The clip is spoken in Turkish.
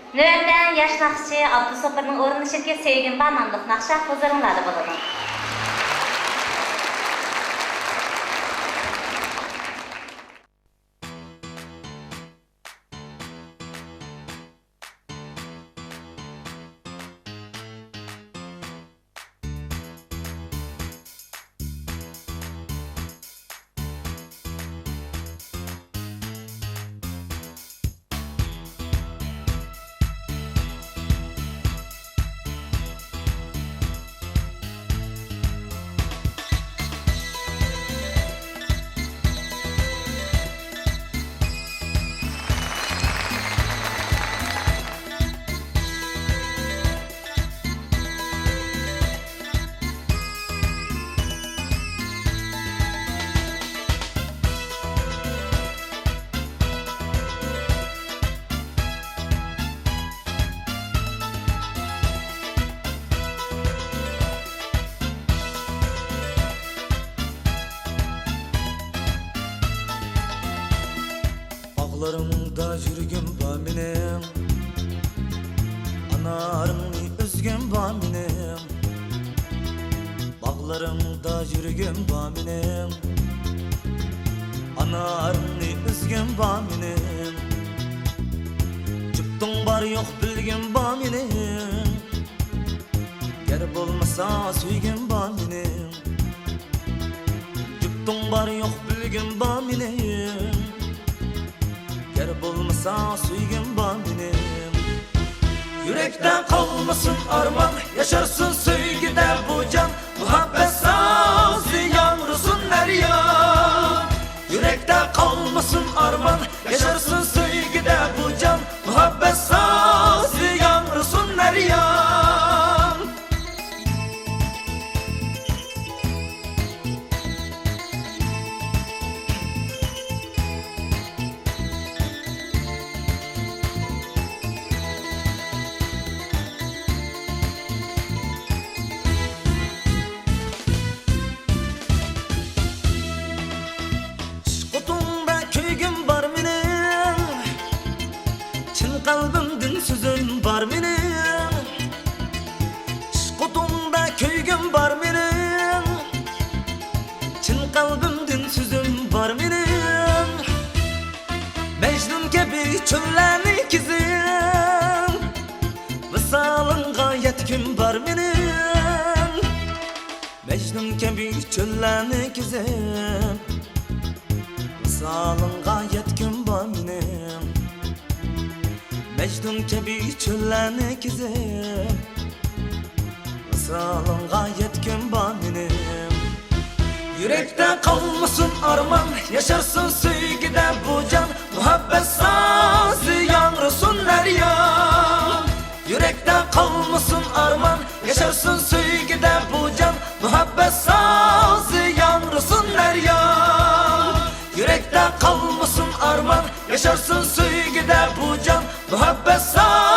Növətdən yaş naxçı Abdusopur'un orunlaşırken Sevgin Bananlıq naxşı huzurunlarda buludu. Bağlarımda yürgün var benim, anarımni üzgün var benim. Bağlarımda yürgün var benim, anarımni üzgün var benim. Çıktın var yok bilgin var benim, ger bolmasa süygün var benim. Çıktın var yok bilgin var benim, ger bolmasa süygün var benim. Yürekten kalmasın arman, yaşarsın sevgide bu can. Muhabbet sazı yavrusun Meryem. Yürekten kalmasın arman, yaşarsın sevgide bu can. Muhabbet sazı yavrusun Meryem. Kalbimden sözüm var benim, şkutumda köygüm var benim. Çin kalbimden sözüm var benim. Mecnun gibi çöllerni kizim, visalın gayet kim var benim. Mecnun gibi çöllerni kizim, visalın gayet kim var benim. Mecnun gibi çöllerni kizim, visalın gayet kim var benim. Yürekte kalmasın arman, yaşarsın sevgide bu can. Muhabbet sazı yavrusun Meryem. Yürekte kalmasın arman, yaşarsın sevgide bu can. Muhabbet sazı yavrusun Meryem. Yürekte kalmasın arman, yaşarsın sevgide bu can. Muhabbet sazı